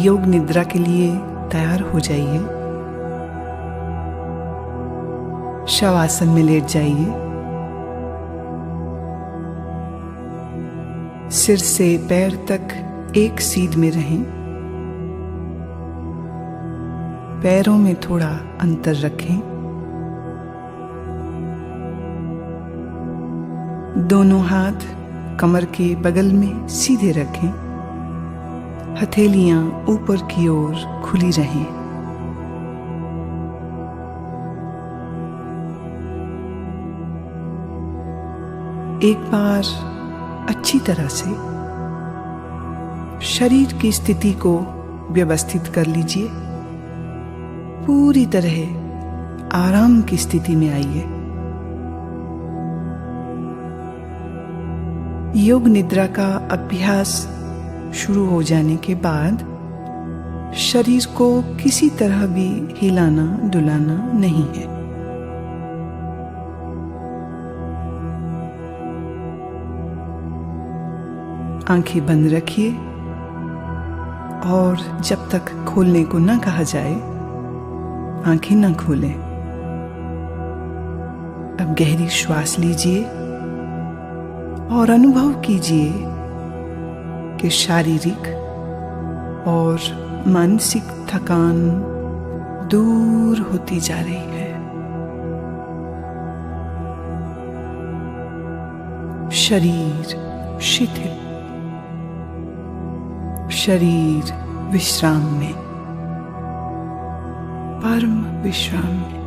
योग निद्रा के लिए तैयार हो जाइए। शवासन में लेट जाइए। सिर से पैर तक एक सीध में रहें। पैरों में थोड़ा अंतर रखें। दोनों हाथ कमर के बगल में सीधे रखें। हथेलियां ऊपर की ओर खुली रहें। एक बार अच्छी तरह से शरीर की स्थिति को व्यवस्थित कर लीजिए। पूरी तरह आराम की स्थिति में आइए। योग निद्रा का अभ्यास शुरू हो जाने के बाद शरीर को किसी तरह भी हिलाना डुलाना नहीं है। आंखें बंद रखिए और जब तक खोलने को न कहा जाए आंखें न खोलें। अब गहरी श्वास लीजिए और अनुभव कीजिए कि शारीरिक और मानसिक थकान दूर होती जा रही है। शरीर शिथिल, शरीर विश्राम में, परम विश्राम में।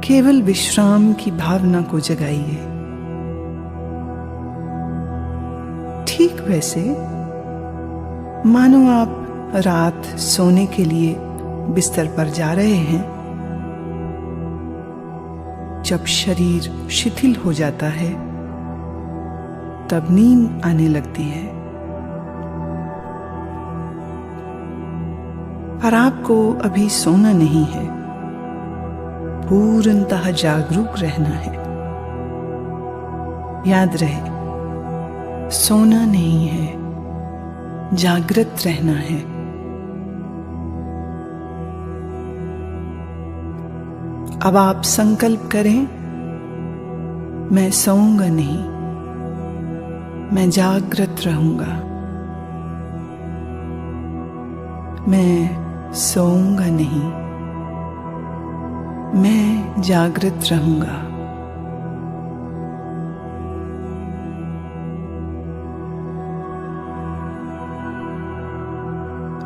केवल विश्राम की भावना को जगाइए। ठीक वैसे मानो आप रात सोने के लिए बिस्तर पर जा रहे हैं। जब शरीर शिथिल हो जाता है तब नींद आने लगती है। पर आपको अभी सोना नहीं है, पूर्णतः जागरूक रहना है। याद रहे, सोना नहीं है, जागृत रहना है। अब आप संकल्प करें, मैं सोऊंगा नहीं, मैं जागृत रहूंगा। मैं सोऊंगा नहीं, मैं जागृत रहूंगा।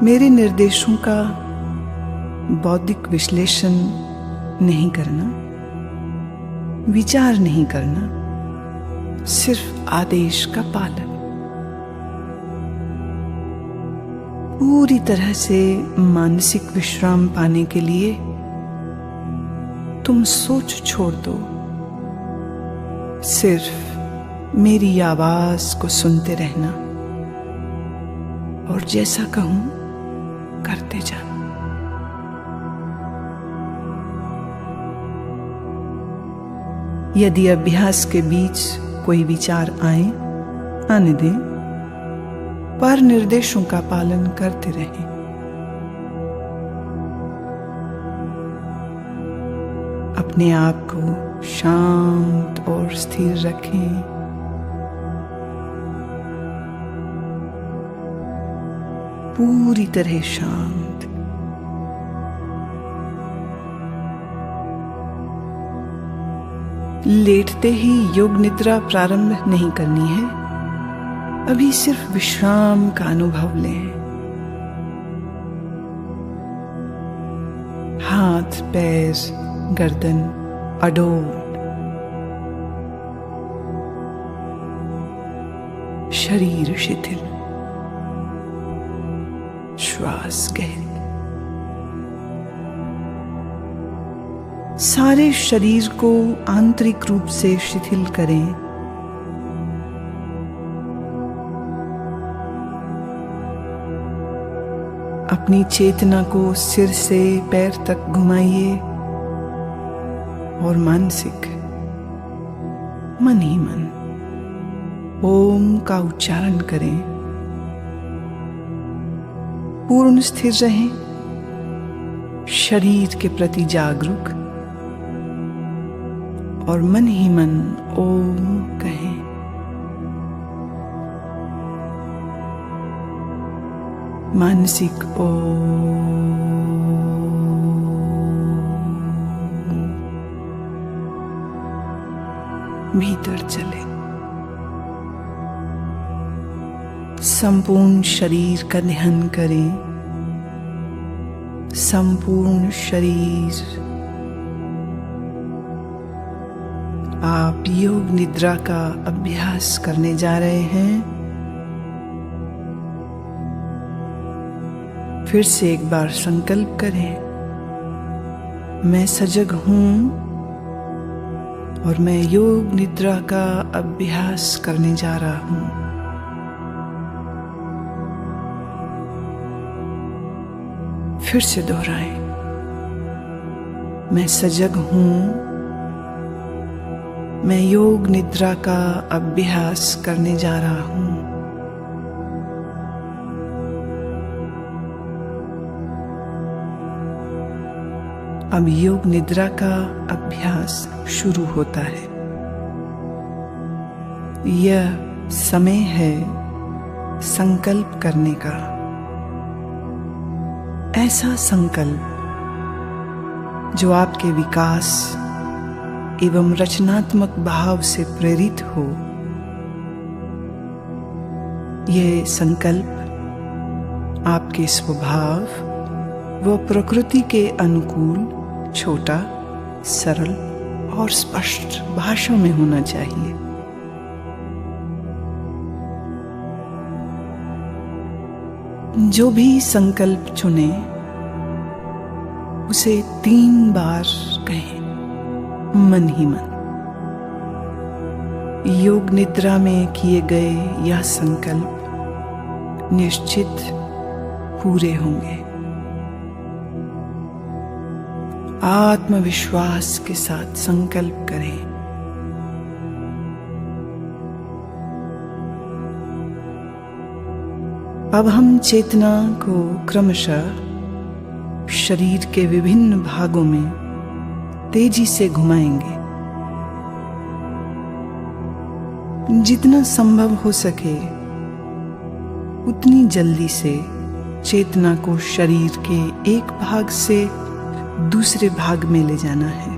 मेरे निर्देशों का बौद्धिक विश्लेषण नहीं करना, विचार नहीं करना, सिर्फ आदेश का पालन। पूरी तरह से मानसिक विश्राम पाने के लिए तुम सोच छोड़ दो। सिर्फ मेरी आवाज को सुनते रहना और जैसा कहूं करते जाना। यदि अभ्यास के बीच कोई विचार आए, आने दें, पर निर्देशों का पालन करते रहें। अपने आप को शांत और स्थिर रखें। पूरी तरह शांत। लेटते ही योग निद्रा प्रारंभ नहीं करनी है। अभी सिर्फ विश्राम का अनुभव लें। हाथ, पैर, गर्दन अडोल। शरीर शिथिल। श्वास गहरी। सारे शरीर को आंतरिक रूप से शिथिल करें। अपनी चेतना को सिर से पैर तक घुमाइए और मानसिक मन ही मन ओम का उच्चारण करें। पूर्ण स्थिर रहें, शरीर के प्रति जागरूक, और मन ही मन ओम कहें। मानसिक ओम, भीतर चले। संपूर्ण शरीर का ध्यान करें। संपूर्ण शरीर। आप योग निद्रा का अभ्यास करने जा रहे हैं। फिर से एक बार संकल्प करें, मैं सजग हूं और मैं योग निद्रा का अभ्यास करने जा रहा हूं। फिर से दोहराएं, मैं सजग हूं, मैं योग निद्रा का अभ्यास करने जा रहा हूं। अब योग निद्रा का अभ्यास शुरू होता है। यह समय है संकल्प करने का। ऐसा संकल्प जो आपके विकास एवं रचनात्मक भाव से प्रेरित हो। यह संकल्प आपके स्वभाव व प्रकृति के अनुकूल, छोटा, सरल और स्पष्ट भाषा में होना चाहिए। जो भी संकल्प चुने उसे 3 बार कहें, मन ही मन। योग निद्रा में किए गए यह संकल्प निश्चित पूरे होंगे। आत्मविश्वास के साथ संकल्प करें। अब हम चेतना को क्रमशः शरीर के विभिन्न भागों में तेजी से घुमाएंगे। जितना संभव हो सके उतनी जल्दी से चेतना को शरीर के एक भाग से दूसरे भाग में ले जाना है।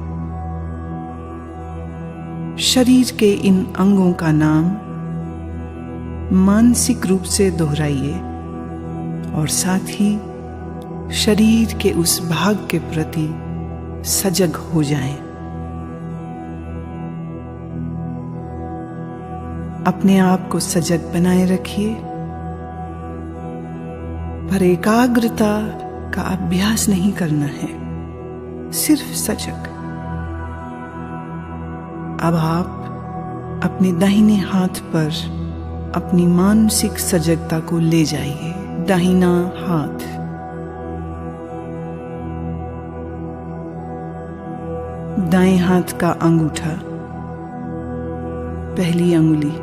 शरीर के इन अंगों का नाम मानसिक रूप से दोहराइए और साथ ही शरीर के उस भाग के प्रति सजग हो जाएं। अपने आप को सजग बनाए रखिए, पर एकाग्रता का अभ्यास नहीं करना है, सिर्फ सजग। अब आप अपने दाहिने हाथ पर अपनी मानसिक सजगता को ले जाइए। दाहिना हाथ, दाएं हाथ का अंगूठा, पहली अंगुली,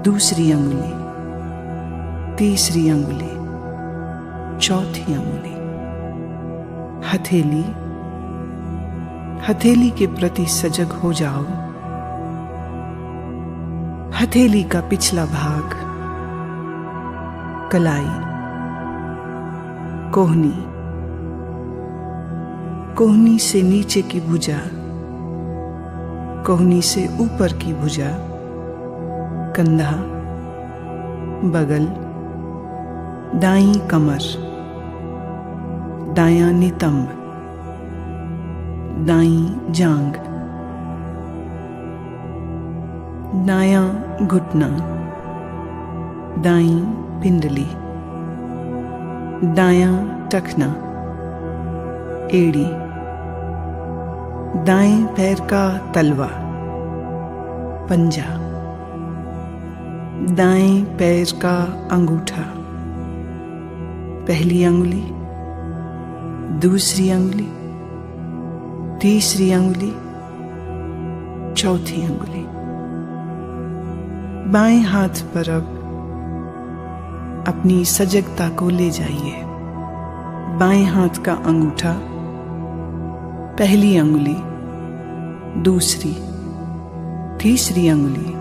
दूसरी अंगुली, तीसरी अंगुली, चौथी अंगुली, हथेली। हथेली के प्रति सजग हो जाओ। हथेली का पिछला भाग, कलाई, कोहनी, कोहनी से नीचे की भुजा, कोहनी से ऊपर की भुजा, कंधा, बगल, दाईं कमर, दायां नितंब, दाईं जांघ, दायां घुटना, दाईं पिंडली, दायां टखना, एड़ी, दाएं पैर का तलवा, पंजा, दाएं पैर का अंगूठा, पहली अंगुली, दूसरी अंगुली, तीसरी अंगुली, चौथी अंगुली। बाएं हाथ पर अब अपनी सजगता को ले जाइए। बाएं हाथ का अंगूठा, पहली अंगुली, दूसरी, तीसरी अंगुली,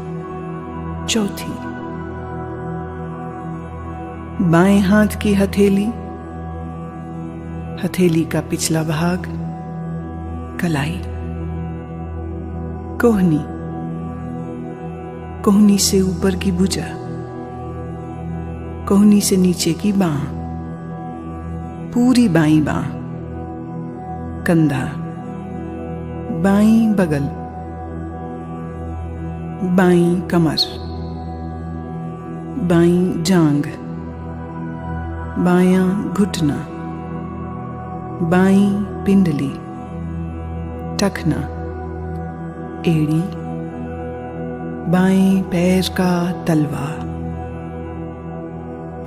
चौथी। बाएं हाथ की हथेली, हथेली का पिछला भाग, कलाई, कोहनी, कोहनी से ऊपर की भुजा, कोहनी से नीचे की बांह, पूरी बाईं बांह, कंधा, बाईं बगल, बाईं कमर, बाईं जांघ, बायां घुटना, बाईं पिंडली, टखना, एड़ी, बाएं पैर का तलवा,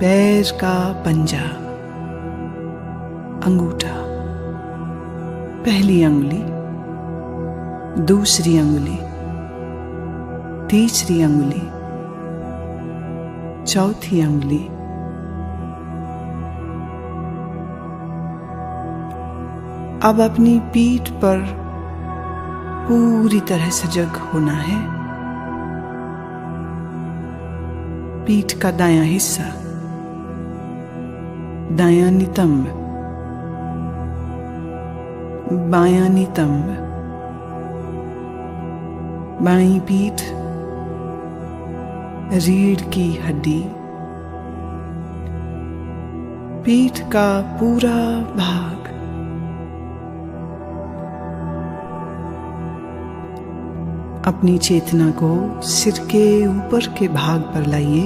पैर का पंजा, अंगूठा, पहली अंगुली, दूसरी अंगुली, तीसरी अंगुली, चौथी अंगुली। अब अपनी पीठ पर पूरी तरह सजग होना है। पीठ का दायां हिस्सा, दायां नितंब, बायां नितंब, बाईं पीठ, रीढ़ की हड्डी, पीठ का पूरा भाग, अपनी चेतना को सिर के ऊपर के भाग पर लाइए।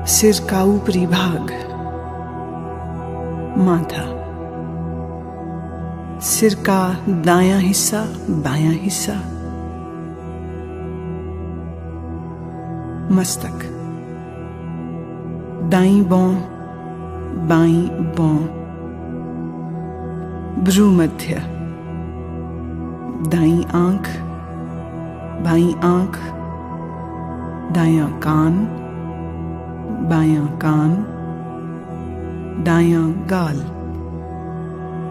सिर का ऊपरी भाग, माथा, सिर का दायां हिस्सा, बायां हिस्सा, मस्तक, दाईं बौं, बाईं बौं, भ्रूमध्य, दाईं आंख, बाईं आंख, दायां कान, बायां कान, दायां गाल,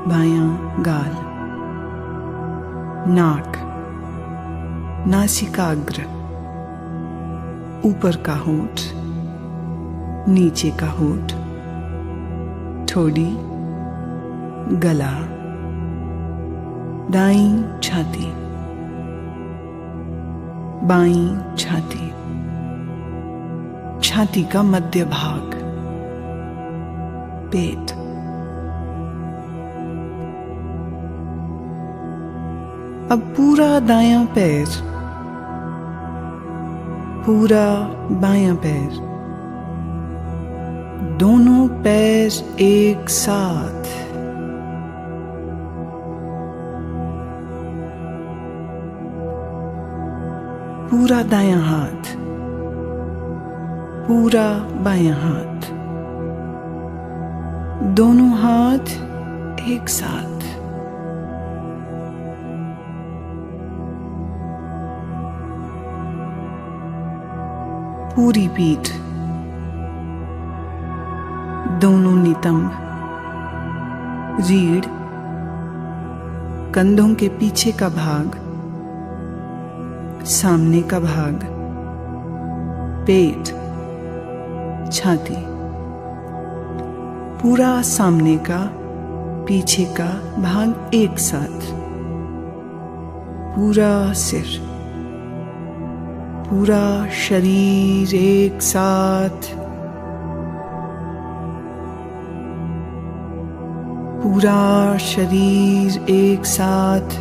बायां गाल, नाक, नासिकाग्र, ऊपर का होंठ, नीचे का होंठ, ठोड़ी, गला, दाईं छाती, बाईं छाती, छाती का मध्य भाग, पेट, अब पूरा दायां पैर, पूरा बायां पैर, दोनों पैर एक साथ, पूरा दायां हाथ, पूरा बायां हाथ, दोनों हाथ एक साथ, पूरी पीठ, दोनों नितंब, रीढ़, कंधों के पीछे का भाग, सामने का भाग, पेट, छाती, पूरा सामने का पीछे का भाग एक साथ, पूरा सिर, पूरा शरीर एक साथ, पूरा शरीर एक साथ,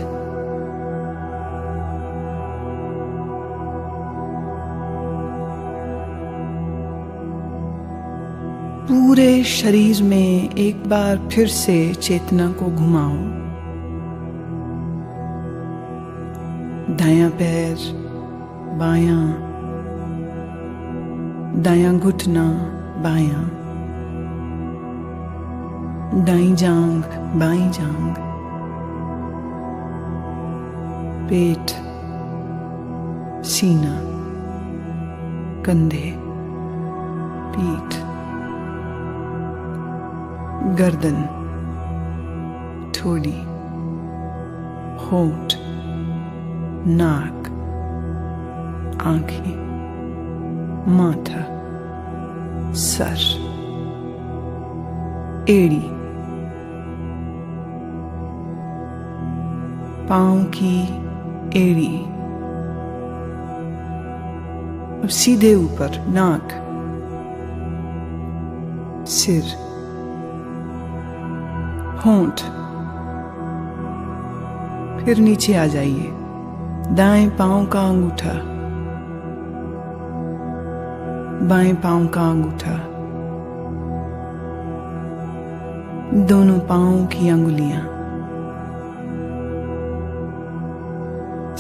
पूरे शरीर में एक बार फिर से चेतना को घुमाओ। दायां पैर, बायां, दायां घुटना, बायां, दाईं जांघ, बाईं जांघ, पेट, सीना, कंधे, पीठ, गर्दन, ठोड़ी, होंठ, नाक, आंखें, माथा, सर, एड़ी, पांव की एड़ी, अब सीधे ऊपर नाक, सिर, होंठ, फिर नीचे आ जाइए। दाएं पांव का अंगूठा, बाएं पांव का अंगूठा, दोनों पांवों की अंगुलियां,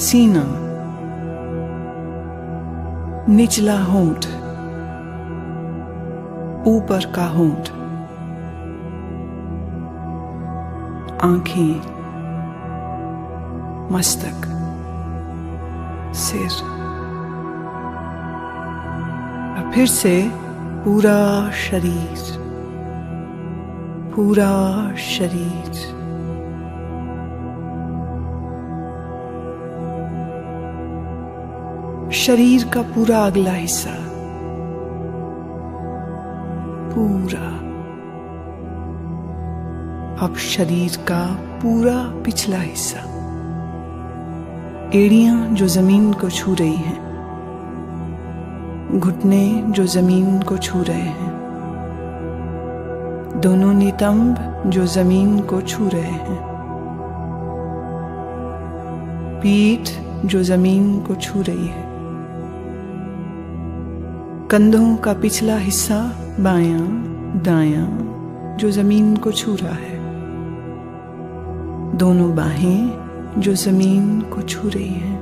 सीना, निचला होंठ, ऊपर का होंठ, आंखें, मस्तक, सिर, और फिर से पूरा शरीर, पूरा शरीर। शरीर का पूरा अगला हिस्सा, पूरा। अब शरीर का पूरा पिछला हिस्सा, एड़ियां जो जमीन को छू रही हैं, घुटने जो जमीन को छू रहे हैं, दोनों नितंब जो जमीन को छू रहे हैं, पीठ जो जमीन को छू रही है, कंधों का पिछला हिस्सा बायां दायां जो जमीन को छू रहा है, दोनों बाहें जो जमीन को छू रही हैं,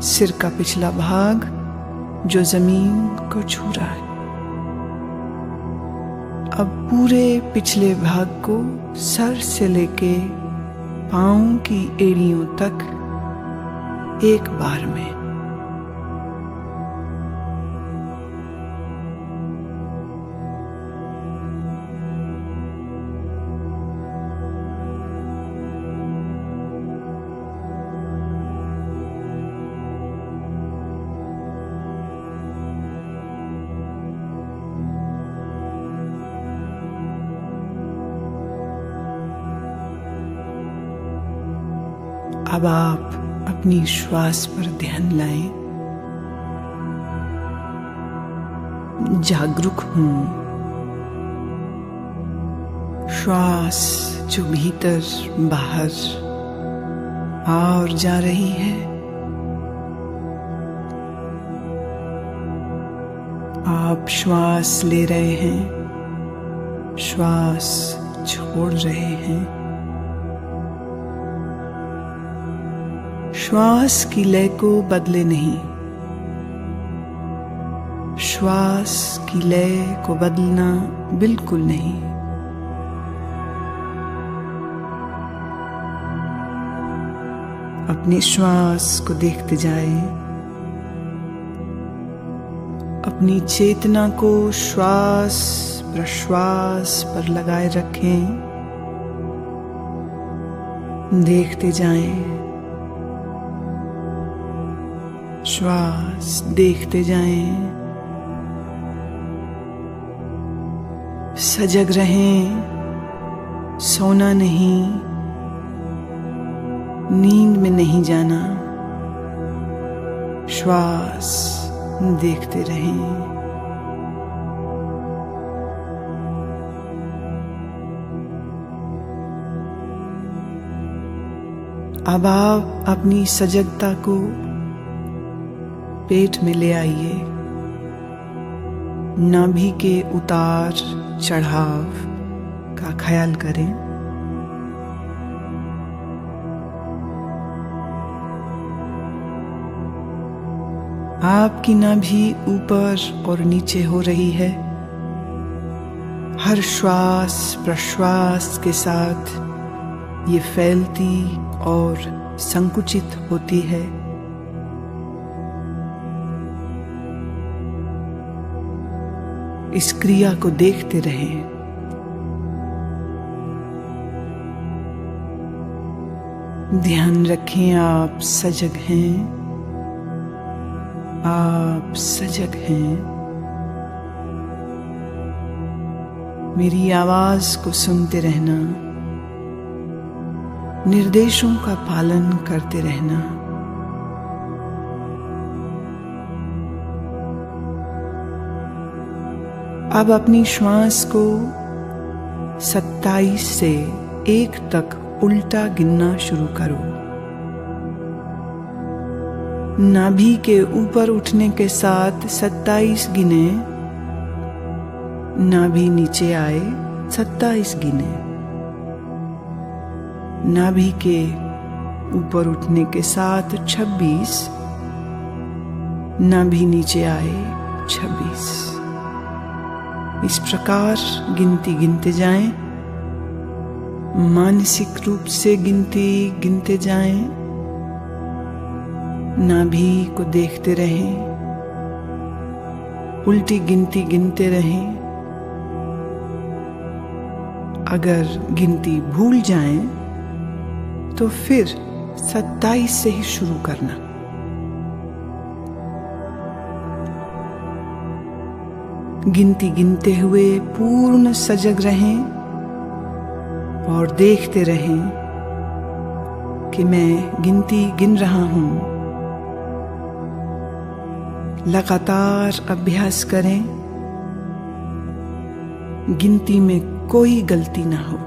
सिर का पिछला भाग जो जमीन को छू रहा है। अब पूरे पिछले भाग को सर से लेके पांव की एड़ियों तक एक बार में। अब आप अपनी श्वास पर ध्यान लाएं। जागरूक हूं। श्वास जो भीतर बाहर आ और जा रही है, आप श्वास ले रहे हैं, श्वास छोड़ रहे हैं। श्वास की लय को बदले नहीं, श्वास की लय को बदलना बिल्कुल नहीं। अपनी श्वास को देखते जाएं, अपनी चेतना को श्वास प्रश्वास पर लगाए रखें, देखते जाएं, श्वास देखते जाएं। सजग रहें, सोना नहीं, नींद में नहीं जाना, श्वास देखते रहें। अब आप अपनी सजगता को पेट में ले आइए। नाभि के उतार चढ़ाव का ख्याल करें। आपकी नाभि ऊपर और नीचे हो रही है। हर श्वास प्रश्वास के साथ ये फैलती और संकुचित होती है। इस क्रिया को देखते रहें। ध्यान रखें, आप सजग हैं, आप सजग हैं। मेरी आवाज को सुनते रहना, निर्देशों का पालन करते रहना। अब अपनी श्वास को 27 से 1 तक उल्टा गिनना शुरू करो। नाभि के ऊपर उठने के साथ 27 गिने, नाभि नीचे आए 27 गिने। नाभि के ऊपर उठने के साथ 26, नाभि नीचे आए 26। इस प्रकार गिनती गिनते जाएं, मानसिक रूप से गिनती गिनते जाएं। नाभि को देखते रहें, उल्टी गिनती गिनते रहें। अगर गिनती भूल जाएं तो फिर 27 से ही शुरू करना। गिनती गिनते हुए पूर्ण सजग रहें और देखते रहें कि मैं गिनती गिन रहा हूं। लगातार अभ्यास करें, गिनती में कोई गलती ना हो।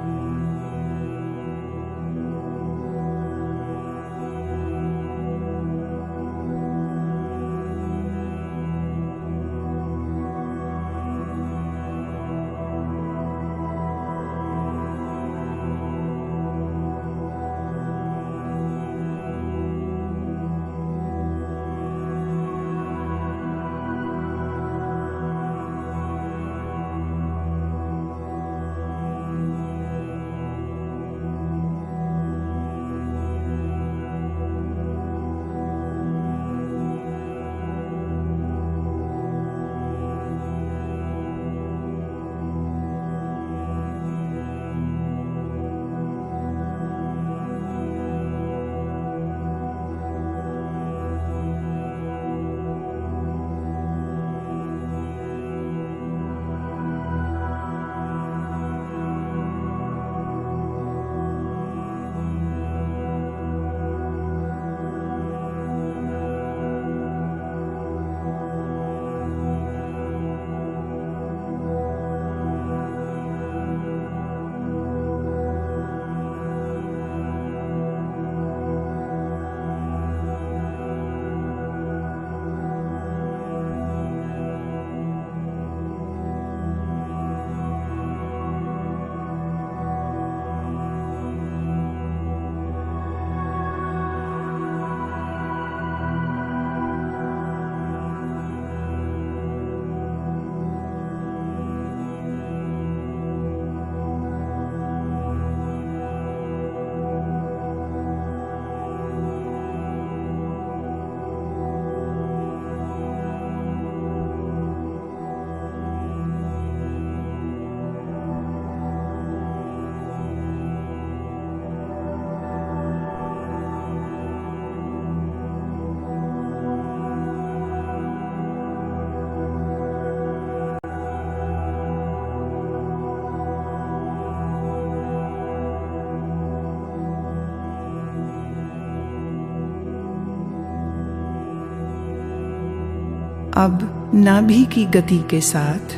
अब नाभि की गति के साथ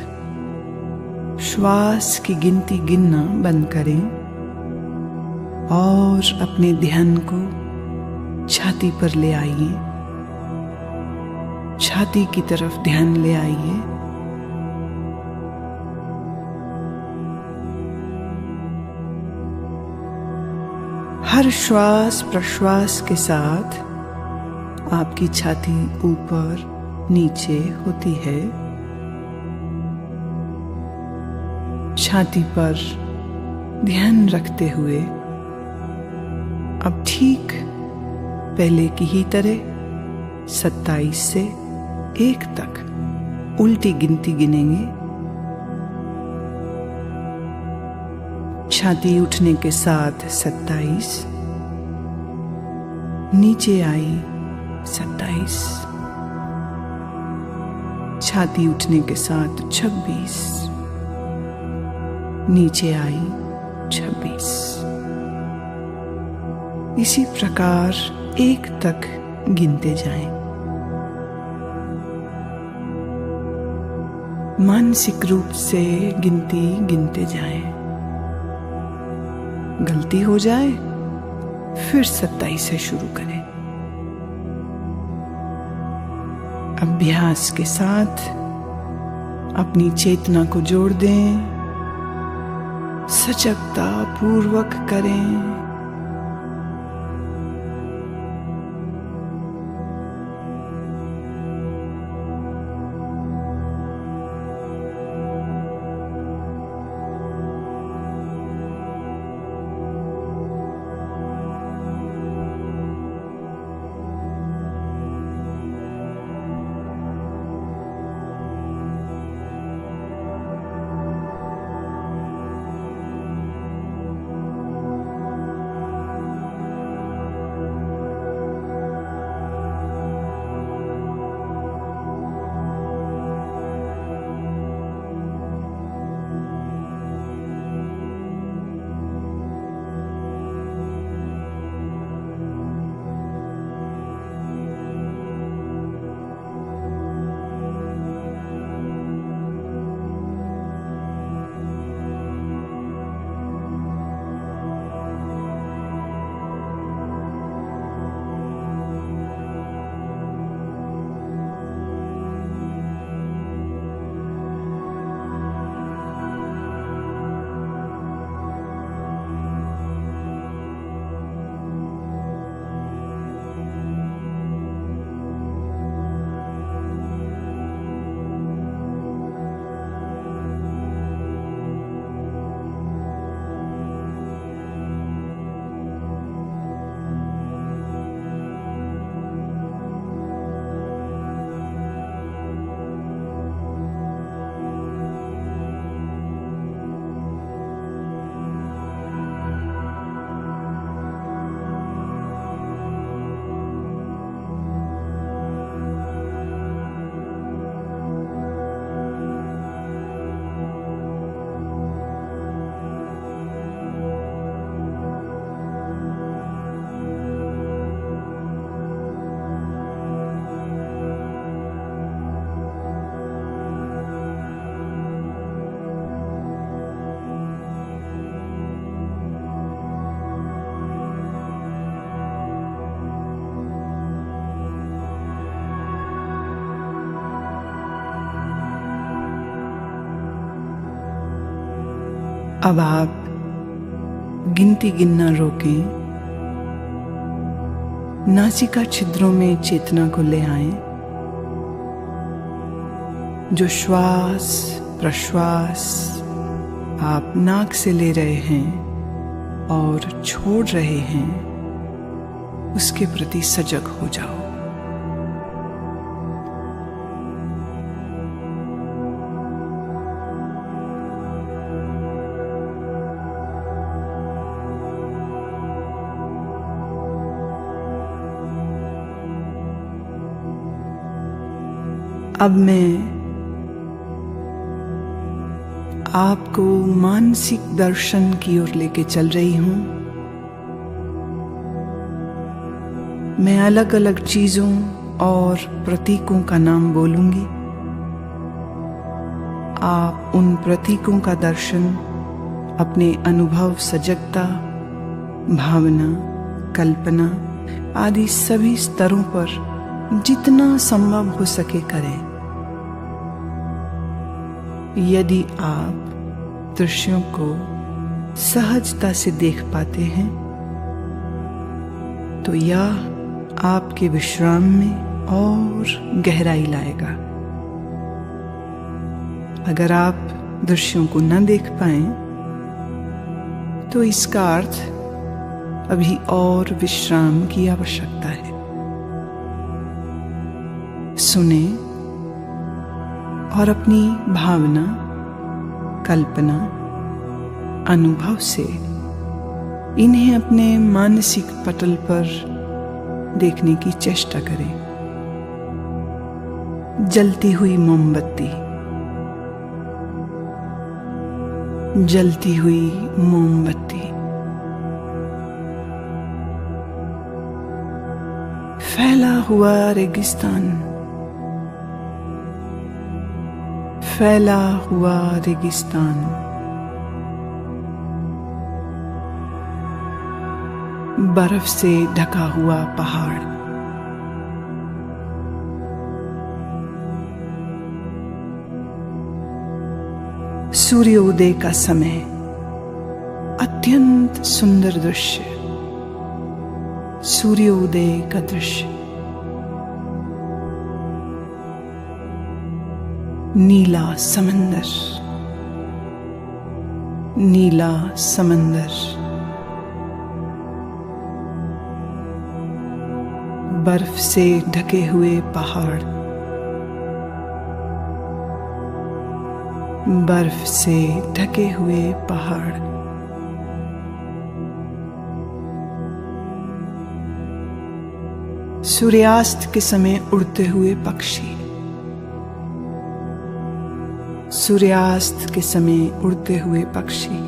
श्वास की गिनती गिनना बंद करें और अपने ध्यान को छाती पर ले आइए। छाती की तरफ ध्यान ले आइए। हर श्वास प्रश्वास के साथ आपकी छाती ऊपर नीचे होती है। छाती पर ध्यान रखते हुए अब ठीक पहले की ही तरह 27 से 1 तक उल्टी गिनती गिनेंगे। छाती उठने के साथ 27, नीचे आई 27, छाती उठने के साथ 26, नीचे आई 26। इसी प्रकार 1 तक गिनते जाएं। मानसिक रूप से गिनती गिनते जाएं। गलती हो जाए फिर 27 से शुरू करें। अभ्यास के साथ अपनी चेतना को जोड़ दें, सजगता पूर्वक करें। अब आप गिनती गिनना रोकें, नासिका छिद्रों में चेतना को ले आएं। जो श्वास प्रश्वास आप नाक से ले रहे हैं और छोड़ रहे हैं, उसके प्रति सजग हो जाओ। अब मैं आपको मानसिक दर्शन की ओर लेके चल रही हूं। मैं अलग अलग चीजों और प्रतीकों का नाम बोलूंगी। आप उन प्रतीकों का दर्शन अपने अनुभव, सजगता, भावना, कल्पना आदि सभी स्तरों पर जितना संभव हो सके करें। यदि आप दृश्यों को सहजता से देख पाते हैं तो यह आपके विश्राम में और गहराई लाएगा। अगर आप दृश्यों को न देख पाएं तो इसका अर्थ अभी और विश्राम की आवश्यकता है। सुने और अपनी भावना, कल्पना, अनुभव से इन्हें अपने मानसिक पटल पर देखने की चेष्टा करें। जलती हुई मोमबत्ती, जलती हुई मोमबत्ती, फैला हुआ रेगिस्तान, फैला हुआ रेगिस्तान, बर्फ से ढका हुआ पहाड़, सूर्योदय का समय, अत्यंत सुंदर दृश्य, सूर्योदय का दृश्य, नीला समंदर, नीला समंदर, बर्फ से ढके हुए पहाड़, बर्फ से ढके हुए पहाड़, सूर्यास्त के समय उड़ते हुए पक्षी, सूर्यास्त के समय उड़ते हुए पक्षी,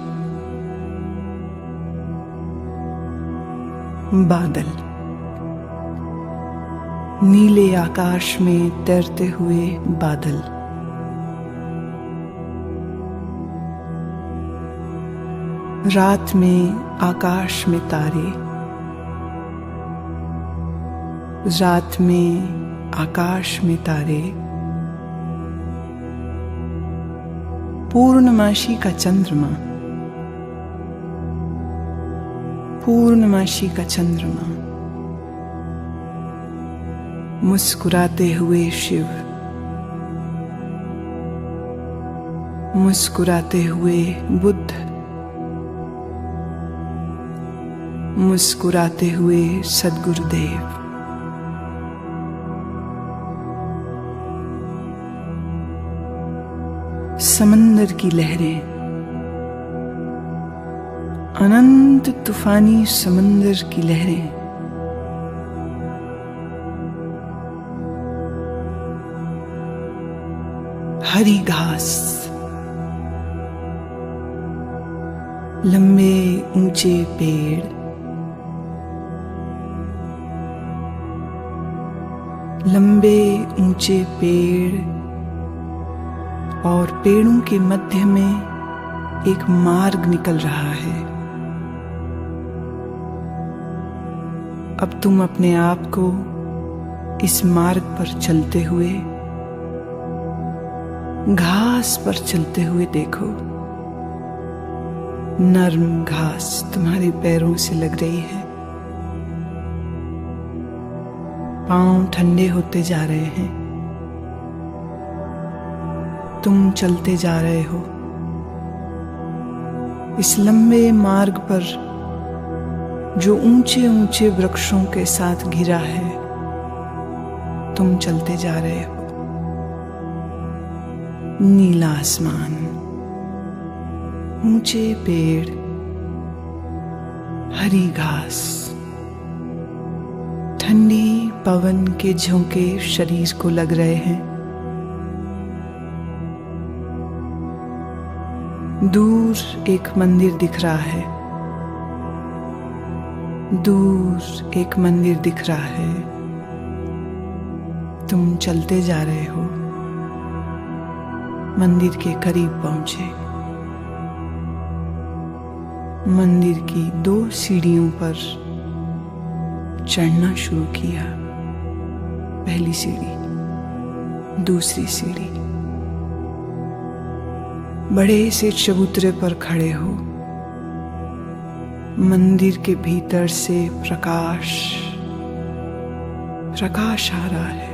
बादल, नीले आकाश में तैरते हुए बादल, रात में आकाश में तारे, रात में आकाश में तारे, पूर्णमासी का चंद्रमा, पूर्णमासी का चंद्रमा, मुस्कुराते हुए शिव, मुस्कुराते हुए बुद्ध, मुस्कुराते हुए सद्गुरुदेव, समंदर की लहरें, अनंत तूफानी समंदर की लहरें, हरी घास, लंबे ऊंचे पेड़, लंबे ऊंचे पेड़ और पेड़ों के मध्य में एक मार्ग निकल रहा है। अब तुम अपने आप को इस मार्ग पर चलते हुए, घास पर चलते हुए देखो। नर्म घास तुम्हारे पैरों से लग रही है, पांव ठंडे होते जा रहे हैं, तुम चलते जा रहे हो इस लंबे मार्ग पर जो ऊंचे ऊंचे वृक्षों के साथ घिरा है। तुम चलते जा रहे हो, नीला आसमान, ऊंचे पेड़, हरी घास, ठंडी पवन के झोंके शरीर को लग रहे हैं। दूर एक मंदिर दिख रहा है, दूर एक मंदिर दिख रहा है। तुम चलते जा रहे हो, मंदिर के करीब पहुंचे। मंदिर की 2 सीढ़ियों पर चढ़ना शुरू किया। पहली सीढ़ी, दूसरी सीढ़ी। बड़े से चबूतरे पर खड़े हो। मंदिर के भीतर से प्रकाश प्रकाश आ रहा है।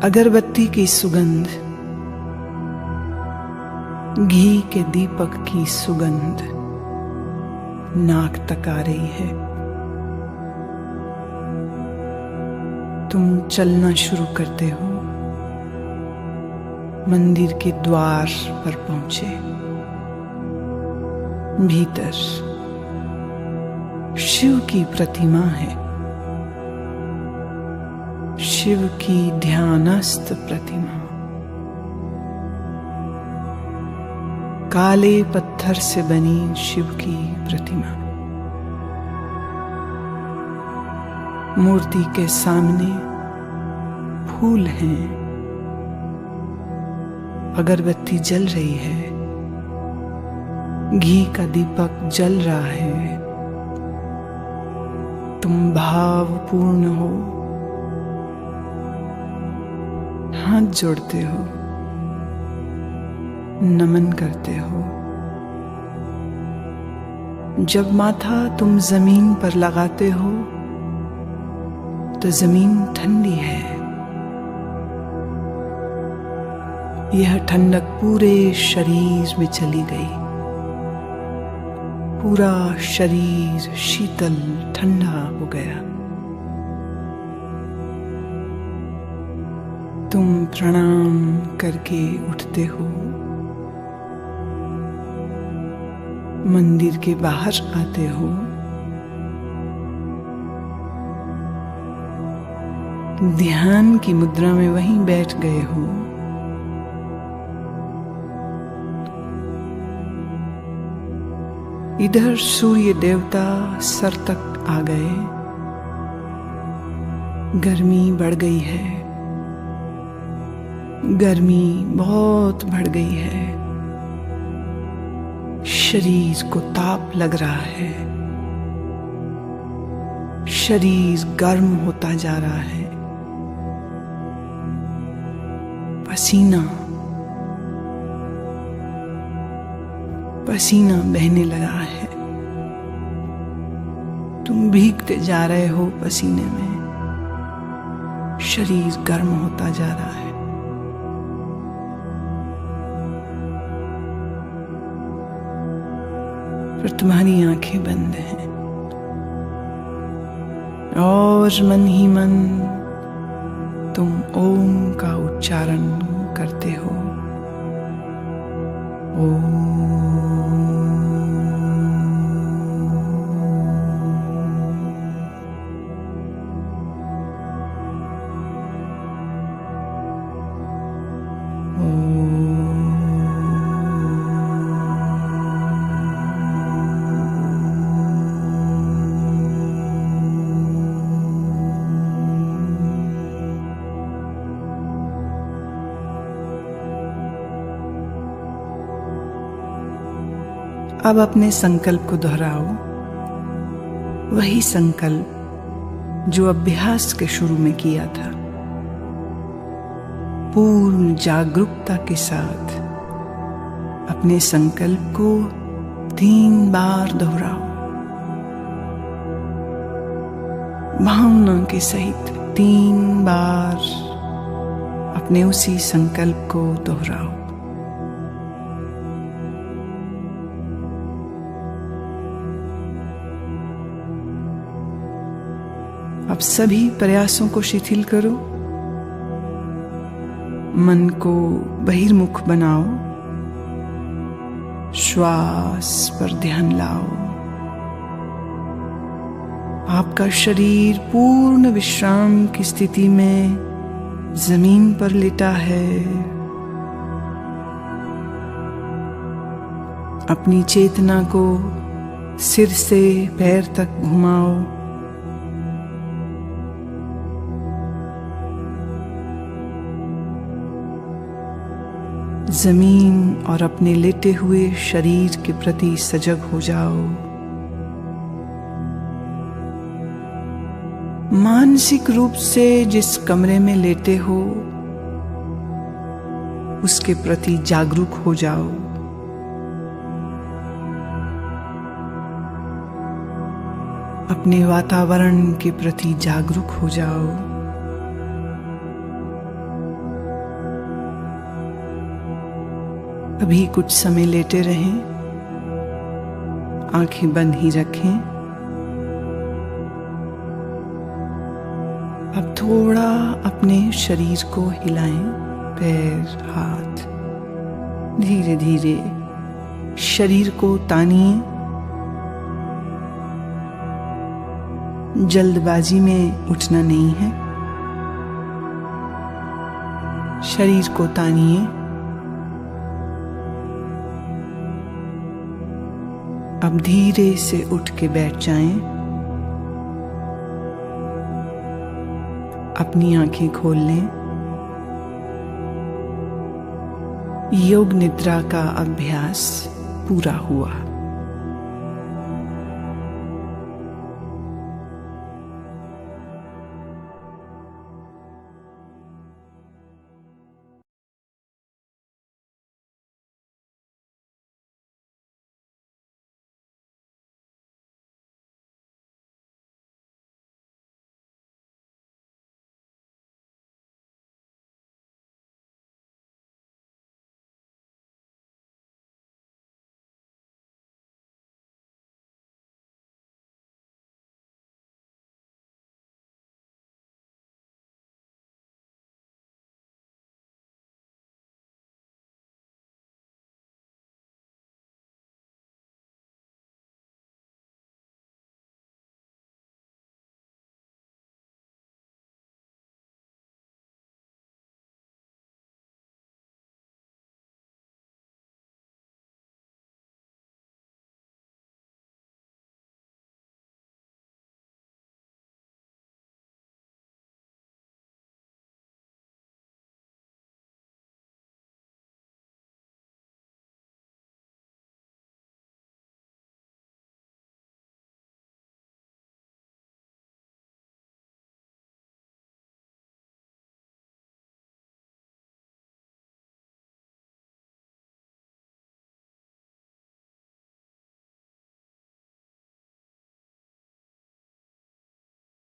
अगरबत्ती की सुगंध, घी के दीपक की सुगंध नाक तक आ रही है। तुम चलना शुरू करते हो। मंदिर के द्वार पर पहुंचे। भीतर शिव की प्रतिमा है, शिव की ध्यानस्थ प्रतिमा। काले पत्थर से बनी शिव की प्रतिमा। मूर्ति के सामने फूल हैं, अगरबत्ती जल रही है, घी का दीपक जल रहा है। तुम भावपूर्ण हो, हाथ जोड़ते हो, नमन करते हो। जब माथा तुम जमीन पर लगाते हो तो जमीन ठंडी है। यह ठंडक पूरे शरीर में चली गई। पूरा शरीर शीतल ठंडा हो गया। तुम प्रणाम करके उठते हो, मंदिर के बाहर आते हो। ध्यान की मुद्रा में वहीं बैठ गए हो। इधर सूर्य देवता सर तक आ गए। गर्मी बढ़ गई है, गर्मी बहुत बढ़ गई है। शरीर को ताप लग रहा है, शरीर गर्म होता जा रहा है। पसीना पसीना बहने लगा है। तुम भीगते जा रहे हो पसीने में। शरीर गर्म होता जा रहा है। फिर तुम्हारी आंखें बंद हैं और मन ही मन तुम ओम का उच्चारण करते हो। ओम। अब अपने संकल्प को दोहराओ। वही संकल्प जो अभ्यास के शुरू में किया था। पूर्ण जागरूकता के साथ अपने संकल्प को 3 बार दोहराओ। भावना के सहित 3 बार अपने उसी संकल्प को दोहराओ। अब सभी प्रयासों को शिथिल करो। मन को बहिर्मुख बनाओ। श्वास पर ध्यान लाओ। आपका शरीर पूर्ण विश्राम की स्थिति में जमीन पर लेटा है। अपनी चेतना को सिर से पैर तक घुमाओ। जमीन और अपने लेटे हुए शरीर के प्रति सजग हो जाओ। मानसिक रूप से जिस कमरे में लेटे हो उसके प्रति जागरूक हो जाओ। अपने वातावरण के प्रति जागरूक हो जाओ। अभी कुछ समय लेटे रहें, आंखें बंद ही रखें। अब थोड़ा अपने शरीर को हिलाएं, पैर, हाथ। धीरे धीरे शरीर को तानिए। जल्दबाजी में उठना नहीं है। शरीर को तानिए। अब धीरे से उठ के बैठ जाएं। अपनी आंखें खोल लें। योग निद्रा का अभ्यास पूरा हुआ।